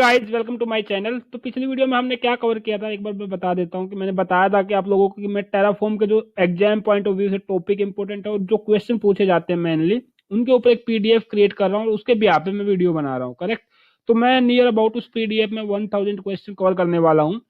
Guys, welcome to my channel. तो पिछली video में हमने क्या कवर किया था, एक बार मैं बता देता हूँ कि मैंने बताया था कि आप लोगों को कि मैं टेराफॉर्म के जो एग्जाम पॉइंट ऑफ व्यू से टॉपिक इंपॉर्टेंट है और जो क्वेश्चन पूछे जाते हैं मेनली उनके ऊपर एक पीडीएफ क्रिएट कर रहा हूँ और उसके भी यहाँ पे मैं वीडियो बना रहा हूँ। करेक्ट। तो मैं नियर अबाउट उस पीडीएफ में 1000 क्वेश्चन कवर करने वाला हूँ।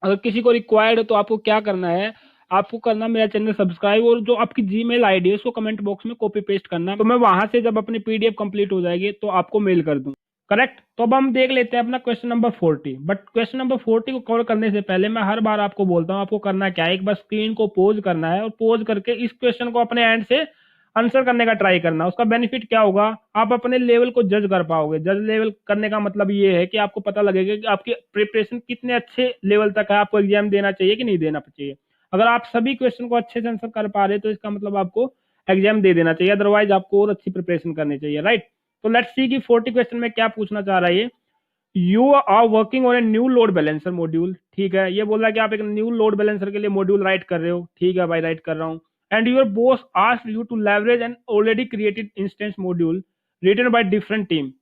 अगर किसी को रिक्वायर्ड है तो आपको क्या करना है, आपको करना मेरा चैनल सब्सक्राइब और जो आपकी जीमेल आईडी है उसको कमेंट बॉक्स में कॉपी पेस्ट करना, तो मैं वहां से जब अपनी पीडीएफ कंप्लीट हो जाएगी तो आपको मेल कर दूं। करेक्ट। तो अब हम देख लेते हैं अपना question number 40। But question number 40 को कवर करने से पहले मैं हर बार आपको बोलता हूँ आपको करना क्या है, एक बार स्क्रीन को पोज करना है और पोज करके इस क्वेश्चन को अपने एंड से आंसर करने का ट्राई करना। उसका बेनिफिट क्या होगा, आप अपने लेवल को जज कर पाओगे। जज लेवल करने का मतलब ये है कि आपको पता लगेगा कि आपकी प्रिपरेशन कितने अच्छे लेवल तक है, आपको एग्जाम देना चाहिए कि नहीं देना चाहिए। अगर आप सभी क्वेश्चन को अच्छे से आंसर कर पा रहे तो इसका मतलब आपको एग्जाम दे देना चाहिए, अदरवाइज आपको और अच्छी प्रिपरेशन करनी चाहिए। राइट। तो लेट्स सी कि 40 क्वेश्चन में क्या पूछना चाह रहा है ये। You are working on a new load balancer module. ठीक है, ये बोल रहा है कि आप एक न्यू लोड बैलेंसर के लिए मॉड्यूल राइट कर रहे हो। ठीक है भाई, राइट कर रहा हूँ। And your boss asked you to leverage an already created instance module written by different team.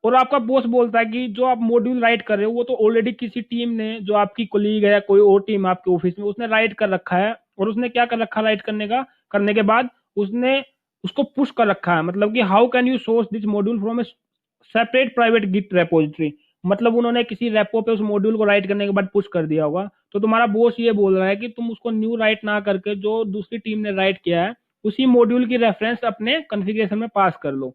और आपका बॉस बोलता है कि जो आप मॉड्यूल राइट कर रहे हो वो तो ऑलरेडी किसी टीम ने, जो आपकी कोलीग है या कोई और टीम आपके ऑफिस में, उसने राइट कर रखा है। और उसने क्या कर रखा है राइट करने के बाद उसने उसको पुश कर रखा है। मतलब कि how can you source this module from a separate private git repository. मतलब उन्होंने किसी रेपो पे उस मॉड्यूल को राइट करने के बाद पुश कर दिया होगा। तो तुम्हारा बॉस ये बोल रहा है कि तुम उसको न्यू राइट ना करके जो दूसरी टीम ने राइट किया है उसी मॉड्यूल की रेफरेंस अपने कॉन्फ़िगरेशन में पास कर लो,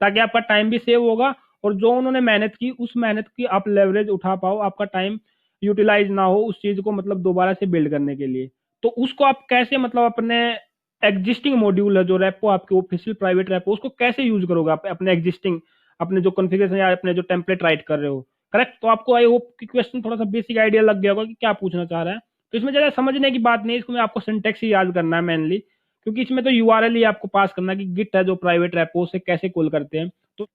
ताकि आपका टाइम भी सेव होगा और जो उन्होंने मेहनत की उस मेहनत की आप लेवरेज उठा पाओ, आपका टाइम यूटिलाइज ना हो उस चीज को मतलब दोबारा से बिल्ड करने के लिए। तो उसको आप कैसे मतलब अपने एग्जिस्टिंग मॉड्यूल है जो रेपो आपके ऑफिशियल प्राइवेट रेपो, उसको कैसे यूज करोगे आप अपने एग्जिस्टिंग, अपने जो कॉन्फ़िगरेशन या अपने जो टेम्पलेट राइट कर रहे हो। करेक्ट। तो आपको आई होप कि क्वेश्चन थोड़ा सा बेसिक आइडिया लग गया होगा कि क्या पूछना चाह रहा है। तो इसमें ज्यादा समझने की बात नहीं है, इसमें आपको सिंटेक्स ही याद करना है मेनली, क्योंकि इसमें तो यूआरएल ही आपको पास करना है कि गिट है जो प्राइवेट रेपो से कैसे कॉल करते हैं। तो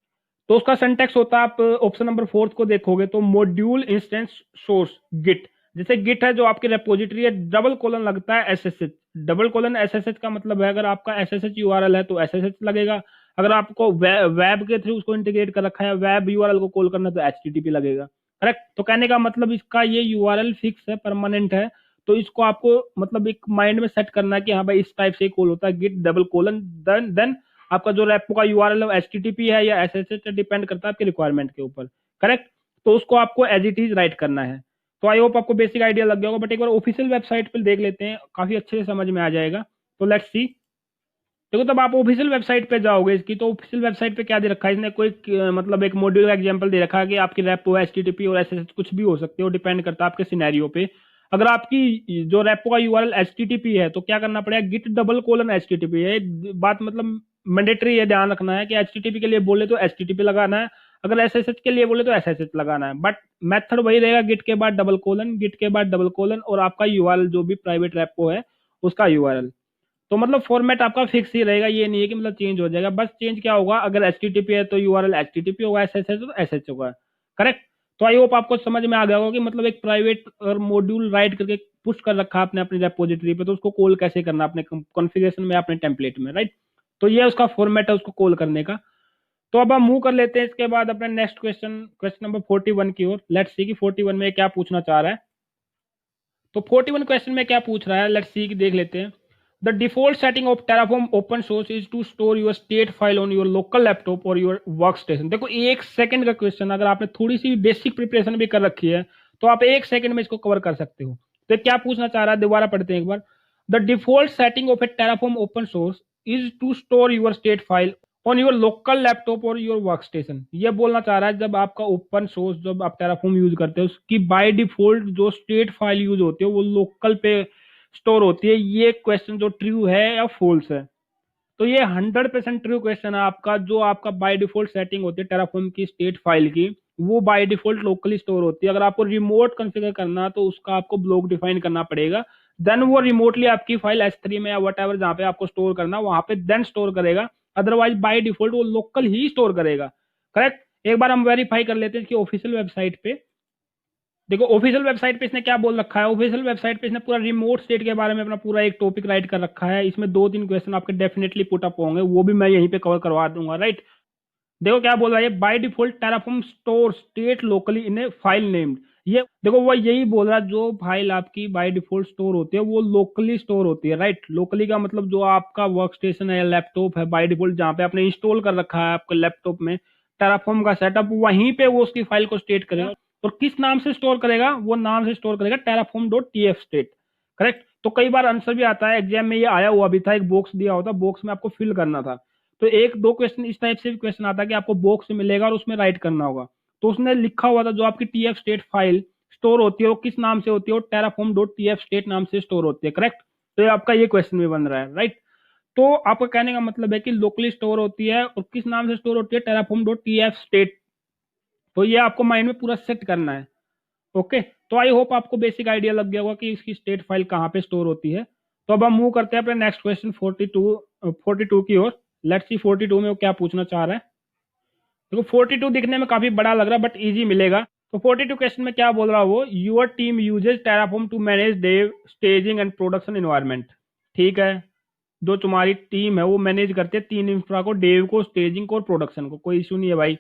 उसका सिंटैक्स होता है, आप ऑप्शन नंबर 4 को देखोगे तो मॉड्यूल इंस्टेंस सोर्स गिट। जैसे गिट है जो आपकी रेपोजिटरी है, डबल कोलन लगता है एसएसएच। डबल कोलन एसएसएच का मतलब है अगर आपका एसएसएच यूआरएल है तो एसएसएच लगेगा। अगर आपको वेब के थ्रू उसको इंटीग्रेट कर रखा है, वेब यूआरएल को कॉल करना तो एचटीटीपी लगेगा। करेक्ट। तो कहने का मतलब इसका ये यूआरएल फिक्स है, परमानेंट है। तो इसको आपको मतलब एक माइंड में सेट करना है कि हाँ भाई इस टाइप से कॉल होता है, गिट डबल कोलन देन आपका जो रेपो का यूआरएल है एचटीटीपी है या एसएसएच, डिपेंड करता है आपके रिक्वायरमेंट के ऊपर। करेक्ट। तो उसको आपको एज इट इज राइट करना है। तो आई होप आपको बेसिक आइडिया लग गया होगा, बट एक बार ऑफिशियल वेबसाइट पर देख लेते हैं, काफी अच्छे से समझ में आ जाएगा। तो लेट्स सी। देखो, तब आप ऑफिशियल वेबसाइट पे जाओगे इसकी, तो ऑफिशियल वेबसाइट पे क्या दे रखा है इसने, कोई मतलब एक मॉड्यूल का एग्जांपल दे रखा है कि आपकी रेपो एचटीटीपी और एसएसएच कुछ भी हो सकते हो, डिपेंड करता है आपके सिनेरियो पे। अगर आपकी जो रेपो का यूआरएल एचटीटीपी है तो क्या करना पड़ेगा, गिट डबल कोलन एचटीटीपी है। बात मतलब मैंडेटरी है, ध्यान रखना है कि एचटीटीपी के लिए बोले तो एचटीटीपी लगाना है, अगर एसएसएच के लिए बोले तो एसएसएच लगाना है। बट मेथड वही रहेगा, गिट के बाद डबल कोलन, गिट के बाद डबल कोलन और आपका यूआरएल जो भी प्राइवेट रेपो है उसका यूआरएल। तो मतलब फॉर्मेट आपका फिक्स ही रहेगा, ये नहीं है कि मतलब चेंज हो जाएगा। बस चेंज क्या होगा, अगर एचटीटीपी है तो यूआरएल एचटीटीपी होगा, एसएसएच तो एसएच होगा। करेक्ट। तो आई होप आपको समझ में आ गया होगा कि मतलब एक प्राइवेट और मॉड्यूल राइट करके पुश कर रखा आपने अपनी रेपोजिटरी पे, तो उसको कॉल कैसे करना अपने कॉन्फ़िगरेशन में, अपने टेम्पलेट में। राइट। तो ये उसका फॉर्मेट है उसको कॉल करने का। तो अब हम मूव कर लेते हैं इसके बाद अपने नेक्स्ट क्वेश्चन, क्वेश्चन नंबर 41 की ओर। लेट्स सी कि 41 में क्या पूछना चाह रहा है। तो 41 क्वेश्चन में क्या पूछ रहा है, लेट्स सी कि देख लेते हैं। The default setting of Terraform open source is to store your state file on your local laptop और योर वर्क स्टेशन। देखो, एक सेकंड का क्वेश्चन, अगर आपने थोड़ी सी बेसिक प्रिपरेशन भी कर रखी है तो आप एक सेकंड में इसको कवर कर सकते हो। तो क्या पूछना चाह रहा है, दोबारा पढ़ते हैं एक बार। The default setting of a Terraform open source is to store your state file on your local laptop और योर वर्क स्टेशन। ये बोलना चाह रहा है जब आपका ओपन सोर्स, जब आप टेराफॉर्म यूज करते हो, उसकी बाय डिफॉल्ट जो स्टेट फाइल यूज होती है वो लोकल पे स्टोर होती है। ये क्वेश्चन जो ट्रू है या फॉल्स है, तो ये 100% ट्रू क्वेश्चन है आपका। जो आपका बाय डिफॉल्ट सेटिंग होती है टेराफॉर्म की स्टेट फाइल की, वो बाय डिफॉल्ट लोकली स्टोर होती है। अगर आपको रिमोट कॉन्फ़िगर करना तो उसका आपको ब्लॉक डिफाइन करना पड़ेगा, देन वो रिमोटली आपकी फाइल S3 में या वट एवर जहाँ पे आपको स्टोर करना वहां पे देन स्टोर करेगा। अदरवाइज बाय डिफॉल्ट वो लोकल ही स्टोर करेगा। करेक्ट। एक बार हम वेरीफाई कर लेते हैं इसकी ऑफिशियल वेबसाइट पे। देखो, ऑफिशियल वेबसाइट पे इसने क्या बोल रखा है, ऑफिशियल वेबसाइट पे इसने पूरा रिमोट स्टेट के बारे में अपना पूरा एक टॉपिक राइट कर रखा है। इसमें 2-3 क्वेश्चन आपके डेफिनेटली पुट अप होंगे, वो भी मैं यहीं पे कवर करवा दूंगा। राइट। देखो क्या बोल रहा है, by default Terraform store state locally in A file named. ये देखो वो यही बोल रहा है, जो फाइल आपकी बाय डिफॉल्ट स्टोर होती है वो लोकली स्टोर होती है, राइट। लोकली का मतलब जो आपका वर्क स्टेशन है या लैपटॉप है बाय डिफॉल्ट जहाँ पे आपने इंस्टॉल कर रखा है आपके लैपटॉप में टेराफॉर्म का सेटअप, वहीं पे वो उसकी फाइल को स्टेट करेगा। और किस नाम से स्टोर करेगा, वो नाम से स्टोर करेगा Terraform dot T F state, correct. तो कई बार आंसर भी आता है एग्जाम में, ये आया हुआ भी था, एक बॉक्स दिया होता, बॉक्स में आपको फिल करना था। तो एक दो क्वेश्चन इस टाइप से भी क्वेश्चन आता है कि आपको बॉक्स मिलेगा और उसमें राइट करना होगा। तो उसने लिखा हुआ था जो आपकी T F state file store होती है वो किस नाम से होती है, वो Terraform dot T F state नाम से स्टोर होती है, करेक्ट। तो आपका ये क्वेश्चन भी बन रहा है, राइट। तो आपका कहने का मतलब है कि लोकली स्टोर होती है और किस नाम से स्टोर होती है, Terraform dot T F state. तो ये आपको माइंड में पूरा सेट करना है, ओके। तो आई होप आपको बेसिक आइडिया लग गया होगा कि इसकी स्टेट फाइल कहाँ पे स्टोर होती है। तो अब हम मूव करते हैं अपने नेक्स्ट क्वेश्चन 42 की ओर। लेट्स सी 42 में वो क्या पूछना चाह रहा है। देखो 42 दिखने में काफी बड़ा लग रहा है बट इजी मिलेगा। तो 42 क्वेश्चन में क्या बोल रहा है वो, your team uses Terraform to manage dev staging and production environment. ठीक है, जो तुम्हारी टीम है वो मैनेज करते हैं तीन इंफ्रा को, डेव को, स्टेजिंग को और प्रोडक्शन को, कोई इशू नहीं है भाई।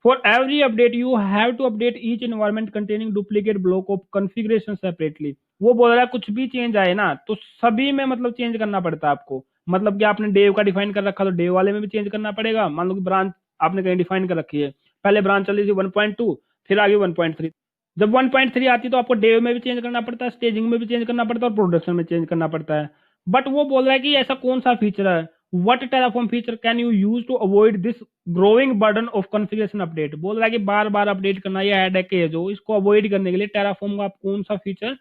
For every update you have to update each environment containing duplicate block of configuration separately. वो बोल रहा है कुछ भी चेंज आए ना तो सभी में मतलब चेंज करना पड़ता है आपको। मतलब कि आपने डेव का डिफाइन कर रखा तो डेव वाले में भी चेंज करना पड़ेगा। मान लो कि ब्रांच आपने कहीं डिफाइन कर रखी है, पहले ब्रांच चली थी 1.2, फिर आगे 1.3। जब 1.3 आती है तो आपको डेव में भी चेंज करना पड़ता है, स्टेजिंग में भी चेंज करना पड़ता है और प्रोडक्शन में चेंज करना पड़ता है। बट वो बोल रहा है कि ऐसा कौन सा फीचर है, what Terraform feature can you use to avoid this growing burden of configuration update. बोल रहा है कि बार बार अपडेट करना ये हेडेक है, जो इसको अवॉइड करने के लिए टेराफॉर्म का आप कौन सा फीचर,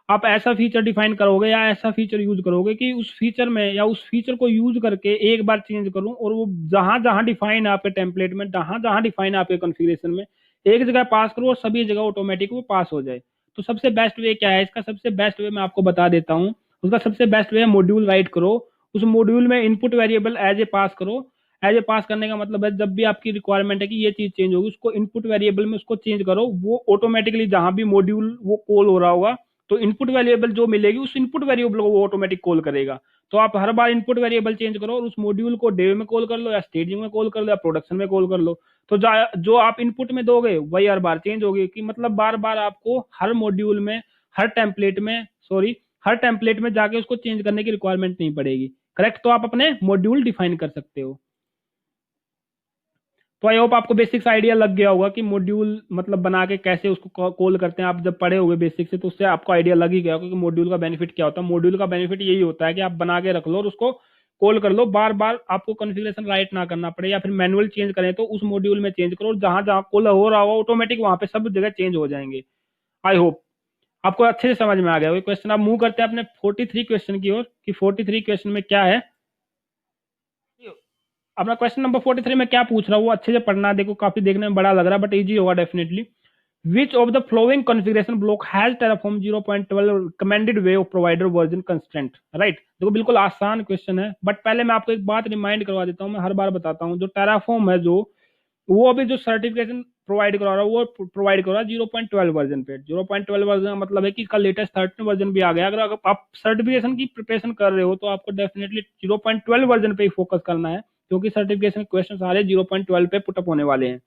आप ऐसा फीचर डिफाइन करोगे या ऐसा फीचर यूज करोगे कि उस फीचर में या उस फीचर को यूज करके एक बार चेंज करूं और वो जहां जहां डिफाइन है आपके टेम्पलेट में, जहां जहां डिफाइन है आपके कॉन्फ़िगरेशन में, एक जगह पास करूं और सभी जगह ऑटोमेटिक वो पास हो जाए। तो सबसे बेस्ट वे क्या है इसका, सबसे बेस्ट वे मैं आपको बता देता हूँ। उसका सबसे बेस्ट वे है मॉड्यूल राइट करो, उस मॉड्यूल में input variable as a pass करो। एज ए पास करने का मतलब है जब भी आपकी रिक्वायरमेंट है कि ये चीज चेंज होगी, उसको इनपुट वेरिएबल में उसको चेंज करो, वो ऑटोमेटिकली जहां भी मॉड्यूल वो कॉल हो रहा होगा तो इनपुट वेरिएबल जो मिलेगी उस इनपुट वेरिएबल को वो ऑटोमेटिक कॉल करेगा। तो आप हर बार इनपुट वेरिएबल चेंज करो और उस मॉड्यूल को डेव में कॉल कर लो या स्टेजिंग में कॉल कर लो या प्रोडक्शन में कॉल कर लो। तो जो आप इनपुट में दोगे वही हर बार चेंज होगी, कि मतलब बार बार आपको हर मॉड्यूल में, हर टेम्पलेट में, सॉरी हर टेम्पलेट में जाके उसको चेंज करने की रिक्वायरमेंट नहीं पड़ेगी, करेक्ट। तो आप अपने मॉड्यूल डिफाइन कर सकते हो। तो आई होप आपको बेसिक्स आइडिया लग गया होगा कि मॉड्यूल मतलब बना के कैसे उसको कॉल करते हैं। आप जब पढ़े होंगे बेसिक से तो उससे आपको आइडिया लग ही गया होगा कि मॉड्यूल का बेनिफिट क्या होता है। मॉड्यूल का बेनिफिट यही होता है कि आप बना के रख लो और उसको कॉल कर लो, बार बार आपको कॉन्फ़िगरेशन राइट ना करना पड़े, या फिर मैनुअल चेंज करें तो उस मॉड्यूल में चेंज करो, जहां जहां कॉल हो रहा हो ऑटोमेटिक वहां पे सब जगह चेंज हो जाएंगे। आई होप आपको अच्छे से समझ में आ गया। क्वेश्चन आप मूव करते हैं अपने 43 क्वेश्चन की ओर कि 43 क्वेश्चन में क्या है। अपना क्वेश्चन नंबर 43 में क्या पूछ रहा हूँ वो अच्छे से पढ़ना, देखो काफी देखने में बड़ा लग रहा है बट इजी होगा definitely. Which of the following configuration block has Terraform 0.12 recommended way of provider version constraint, right. देखो बिल्कुल आसान क्वेश्चन है बट पहले मैं आपको एक बात रिमाइंड करवा देता हूँ, मैं हर बार बताता हूँ। जो टेराफॉर्म है जो वो अभी जो सर्टिफिकेशन प्रोवाइड करा रहा है वो प्रोवाइड करा रहा है 0.12 वर्जन पे। 0.12 वर्जन का मतलब है कि इसका लेटेस्ट 13 वर्जन भी आ गया। अगर आप सर्टिफिकेशन की प्रिपरेशन कर रहे हो तो आपको डेफिनेटली 0.12 वर्जन पे ही फोकस करना है, क्योंकि सर्टिफिकेशन क्वेश्चन सारे 0.12 पे पुटअप होने वाले हैं,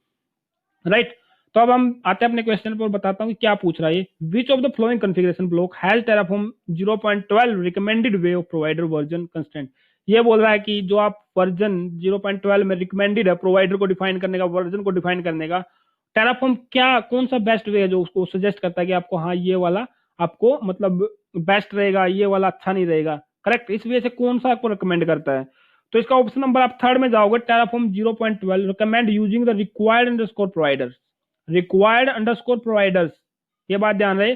राइट। तो अब हम आते हैं अपने क्वेश्चन पर, बताता हूँ कि क्या पूछ रहा है ये। Which of the following configuration block has Terraform 0.12 recommended way of provider version constant. ये बोल रहा है कि जो आप वर्जन 0.12 में रिकमेंडेड है प्रोवाइडर को डिफाइन करने का, वर्जन को डिफाइन करने का, टेराफॉर्म क्या कौन सा बेस्ट वे है जो उसको सजेस्ट करता है कि आपको हाँ ये वाला आपको मतलब बेस्ट रहेगा, ये वाला अच्छा नहीं रहेगा, करेक्ट। इस वजह से कौन सा आपको रिकमेंड करता है। तो इसका ऑप्शन नंबर आप थर्ड में जाओगे, Terraform 0.12 recommend using the required underscore providers. Required underscore providers, ये बात ध्यान रहे।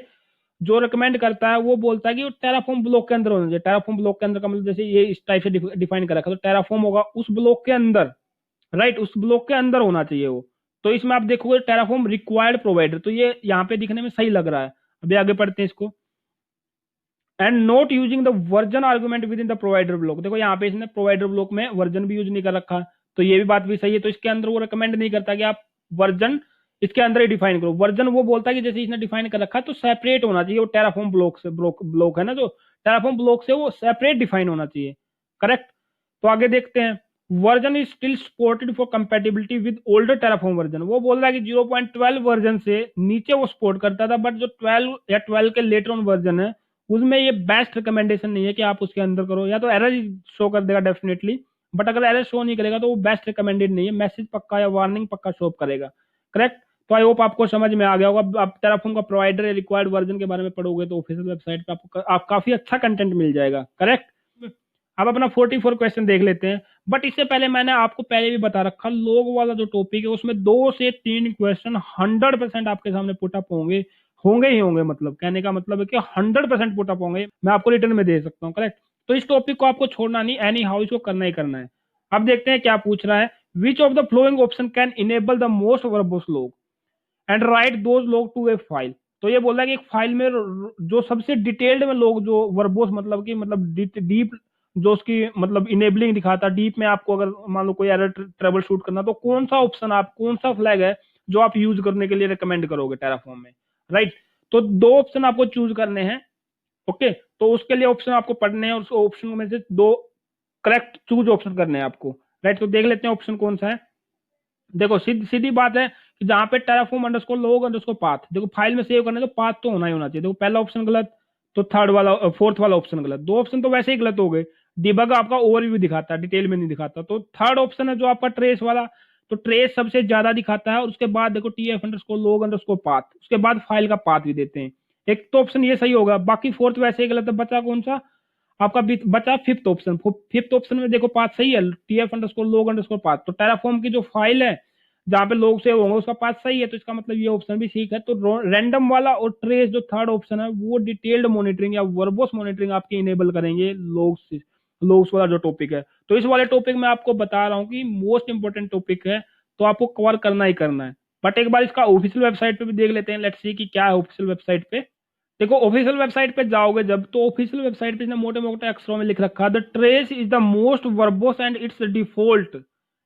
जो रिकमेंड करता है वो बोलता है कि वो टेराफॉर्म ब्लॉक के अंदर होना चाहिए। टेराफॉर्म ब्लॉक के अंदर का मतलब जैसे ये इस टाइप से डिफाइन कर रखा है, तो टेराफॉर्म होगा उस ब्लॉक के अंदर, राइट, उस ब्लॉक के अंदर होना चाहिए वो। तो इसमें आप देखोगे टेराफॉर्म रिक्वायर्ड प्रोवाइडर, तो ये यहाँ पे दिखने में सही लग रहा है। अभी आगे पढ़ते हैं इसको। And not using the version argument with in the provider block. देखो यहाँ पे इसने प्रोवाइडर ब्लॉक में वर्जन भी यूज नहीं कर रखा, तो ये भी बात भी सही है। तो इसके अंदर वो रिकमेंड नहीं करता कि आप वर्जन इसके अंदर ही डिफाइन करो। वर्जन वो बोलता है कि जैसे इसने डिफाइन कर रखा है तो सेपरेट होना चाहिए वो टेराफॉर्म ब्लॉक से, ब्लॉक है ना जो टेराफॉर्म ब्लॉक से, वो सेपरेट डिफाइन होना चाहिए, करेक्ट। तो आगे देखते हैं। Version is still supported for compatibility with older Terraform version. वो बोल रहा है कि 0.12 वर्जन से नीचे वो सपोर्ट करता था, बट जो 12 या 12 के लेटर ऑन वर्जन है उसमें ये बेस्ट रिकमेंडेशन नहीं है कि आप उसके अंदर करो। या तो एरर शो कर देगा डेफिनेटली, बट अगर एरर शो नहीं करेगा तो वो बेस्ट रिकमेंडेड नहीं है, मैसेज पक्का या वार्निंग पक्का शो करेगा। करेक्ट। तो आई होप आपको समझ में आ गया होगा। आप टेराफॉर्म का प्रोवाइडर या रिक्वायर्ड वर्जन के बारे में पढ़ोगे तो ऑफिशियल वेबसाइट पे आप काफी अच्छा कंटेंट मिल जाएगा। करेक्ट। अब अपना 44 क्वेश्चन देख लेते हैं। बट इससे पहले मैंने आपको पहले भी बता रखा, लोग वाला जो टॉपिक है उसमें 2 से 3 क्वेश्चन 100% आपके सामने पुट अप होंगे, होंगे ही होंगे। मतलब कहने का मतलब है कि 100% पुट अप होंगे, मैं आपको रिटर्न में दे सकता हूँ। करेक्ट। तो इस टॉपिक को आपको छोड़ना नहीं, एनी हाउ इसको करना ही करना है। अब देखते हैं क्या पूछ रहा है। विच of the flowing option can enable the most verbose log and right those log to A file. तो ये बोल रहा है कि एक फाइल में जो सबसे डिटेल्ड में लोग जो वर्बोस मतलब कि मतलब डीप जो उसकी मतलब इनेबलिंग दिखाता, डीप में आपको अगर मान लो कोई एरर ट्रबल शूट करना, तो कौन सा ऑप्शन आप कौन सा फ्लैग है जो आप यूज करने के लिए रिकमेंड करोगे टेराफॉर्म में। राइट। तो 2 ऑप्शन आपको चूज करने हैं। ओके। तो उसके लिए ऑप्शन आपको पढ़ने हैं और उस ऑप्शन में से 2 करेक्ट चूज ऑप्शन करने हैं आपको। राइट। तो देख लेते हैं ऑप्शन कौन सा है। देखो सीधी बात है कि जहां पे टेराफॉर्म अंडरस्कोर लोग अंडरस्कोर पाथ, देखो फाइल में सेव करना है तो पाथ तो होना ही होना चाहिए। देखो पहला ऑप्शन गलत, तो थर्ड वाला फोर्थ वाला ऑप्शन गलत, 2 ऑप्शन तो वैसे ही गलत हो गए। डिबग आपका ओवरव्यू दिखाता है, डिटेल में नहीं दिखाता। तो थर्ड ऑप्शन है जो आपका ट्रेस वाला, तो ट्रेस सबसे ज्यादा दिखाता है और उसके बाद देखो टीएफ अंडरस्कोर लोग अंडरस्कोर पाथ, उसके बाद फाइल का पाथ भी देते हैं। एक तो ऑप्शन ये सही होगा, बाकी फोर्थ वैसे ही गलत है। बचा कौन सा आपका बचा फिफ्थ ऑप्शन। फिफ्थ ऑप्शन में देखो पाथ सही है, टीएफ अंडरस्कोर लोग अंडरस्कोर पाथ। तो टेराफॉर्म की जो फाइल है जहां पे लोग सेव होंगे उसका पाथ सही है, तो इसका मतलब ये ऑप्शन भी ठीक है। तो रैंडम वाला और ट्रेस जो थर्ड ऑप्शन है वो डिटेल्ड मॉनिटरिंग या वर्बोस मॉनिटरिंग आपकी इनेबल करेंगे लोग्स वाला जो टॉपिक है। तो इस वाले टॉपिक में आपको बता रहा हूँ कि मोस्ट इंपोर्टेंट टॉपिक है, तो आपको कवर करना ही करना है। बट एक बार इसका ऑफिशियल वेबसाइट पे भी देख लेते हैं, लेट्स सी कि क्या है ऑफिशियल वेबसाइट पे। देखो ऑफिशियल वेबसाइट पे जाओगे जब, तो ऑफिशियल वेबसाइट पे मोटे मोटे अक्षरों में लिख रखा है the trace is the most verbose and it's default.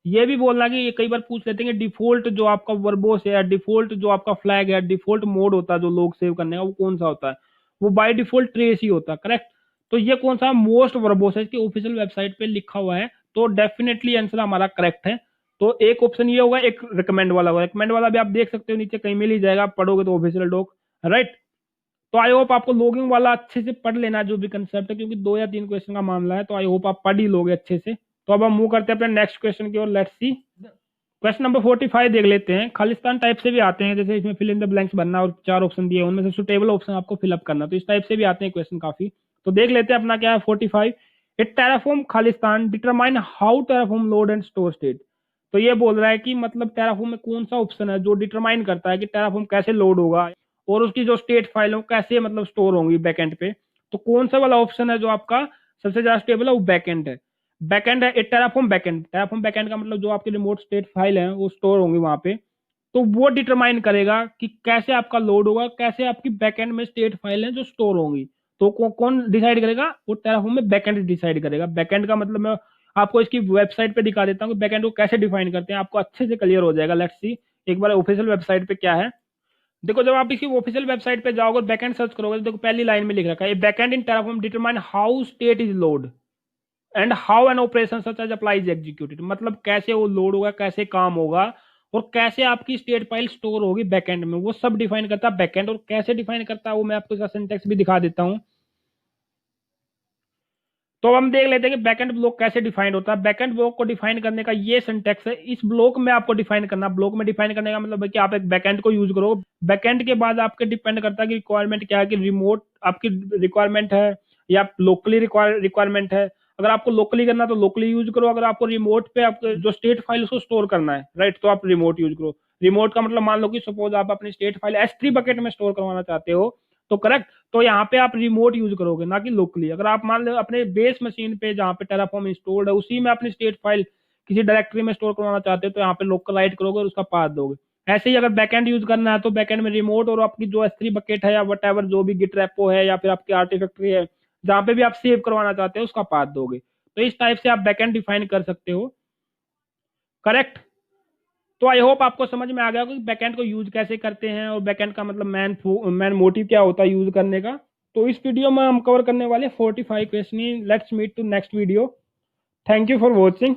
ये भी बोलना कि ये कई बार पूछ लेते हैं कि डिफॉल्ट जो आपका वर्बोस है, डिफॉल्ट जो आपका फ्लैग है, डिफॉल्ट मोड होता है जो लोग सेव करने का, वो कौन सा होता है, वो बाय डिफॉल्ट ट्रेस ही होता है। करेक्ट। तो ये कौन सा मोस्ट वर्बोस है इसकी ऑफिशियल वेबसाइट पे लिखा हुआ है, तो डेफिनेटली आंसर हमारा करेक्ट है। तो एक ऑप्शन ये होगा, एक रिकमेंड वाला होगा। रिकमेंड वाला भी आप देख सकते हो नीचे कहीं मिल ही जाएगा, आप पढ़ोगे तो ऑफिशियल डॉक। राइट। तो आई होप आपको लॉगिंग वाला अच्छे से पढ़ लेना जो भी कंसेप्ट है, क्योंकि 2 या 3 क्वेश्चन का मामला है, तो आई होप आप पढ़ ही लोगे अच्छे से। तो अब हम मूव करते हैं अपने नेक्स्ट क्वेश्चन की ओर। लेट्स सी क्वेश्चन नंबर 45 देख लेते हैं। खालिस्तान टाइप से भी आते हैं, जैसे इसमें फिल इन द ब्लैंक्स भरना और 4 ऑप्शन दिए उनमें से सुटेबल ऑप्शन आपको फिलअप करना, तो इस टाइप से भी आते हैं क्वेश्चन काफी। तो देख लेते हैं अपना क्या है 45। It Terraform Khalistan determine how Terraform load and store state. तो ये बोल रहा है कि मतलब टेराफॉर्म में कौन सा ऑप्शन है जो डिटरमाइन करता है कि टेराफॉर्म कैसे लोड होगा और उसकी जो स्टेट फाइल है कैसे मतलब स्टोर होंगी बैकएंड पे। तो कौन सा वाला ऑप्शन है जो आपका सबसे ज्यादा स्टेबल है, वो बैकएंड है। बैकएंड है टेराफॉर्म बैकएंड। टेराफॉर्म बैकएंड का मतलब जो आपकी रिमोट स्टेट फाइल है वो स्टोर होंगी वहां पे। तो वो डिटरमाइन करेगा कि कैसे आपका लोड होगा, कैसे आपकी बैकएंड में स्टेट फाइल है जो स्टोर होंगी। तो कौन डिसाइड करेगा, वो टेराफॉर्म में बैकएंड डिसाइड करेगा। बैकएंड का मतलब मैं आपको इसकी वेबसाइट पे दिखा देता हूँ कि बैकएंड को कैसे डिफाइन करते हैं, आपको अच्छे से क्लियर हो जाएगा। लेट्स सी एक बार ऑफिशियल वेबसाइट पे क्या है। देखो जब आप इसकी ऑफिशियल वेबसाइट पे जाओगे बैकएंड सर्च करोगे तो देखो पहली लाइन में लिख रखा है backend in Terraform determine how state is load and how an operation such as apply is executed. मतलब कैसे वो लोड होगा, कैसे काम होगा और कैसे आपकी स्टेट फाइल स्टोर होगी बैकएंड में, वो सब डिफाइन करता है बैकएंड। और कैसे डिफाइन करता है वो मैं आपको इसका सिंटैक्स भी दिखा देता हूँ। तो अब हम देख लेते हैं कि बैकएंड ब्लॉक कैसे डिफाइन होता है। बैकएंड ब्लॉक को डिफाइन करने का ये सिंटैक्स है, इस ब्लॉक में आपको डिफाइन करना। ब्लॉक में डिफाइन करने का मतलब है कि आप एक बैकएंड को यूज करो। बैकएंड के बाद आपके डिपेंड करता है कि रिक्वायरमेंट क्या है, कि रिमोट आपकी रिक्वायरमेंट है या लोकली रिक्वायरमेंट है। अगर आपको लोकली करना है तो लोकली यूज करो, अगर आपको रिमोट पे आपको जो स्टेट फाइल उसको स्टोर करना है राइट, तो आप रिमोट यूज करो। रिमोट का मतलब मान लो कि सपोज आप अपनी स्टेट फाइल S3 बकेट में स्टोर करवाना चाहते हो, तो करेक्ट, तो यहाँ पे आप रिमोट यूज करोगे ना कि लोकली। अगर आप मान लो अपने बेस मशीन पे जहाँ पे टेराफॉर्म इंस्टॉल्ड है उसी में अपनी स्टेट फाइल किसी डायरेक्टरी में स्टोर करवाना चाहते हो तो यहाँ पे लोकल राइट करोगे और उसका पाथ दोगे। ऐसे ही अगर बैकएंड यूज करना है तो बैकएंड में रिमोट और आपकी जो S3 बकेट है या वट एवर जो भी गिट रेपो है या फिर आपकी आर्टिफैक्ट्री है जहाँ पे भी आप सेव करवाना चाहते हो उसका पाथ दोगे। तो इस टाइप से आप बैकएंड डिफाइन कर सकते हो। करेक्ट। तो आई होप आपको समझ में आ गया कि बैकएंड को यूज कैसे करते हैं और बैकएंड का मतलब मैन मोटिव क्या होता है यूज करने का। तो इस वीडियो में हम कवर करने वाले 45 question. Let's meet to next video. Thank you for watching.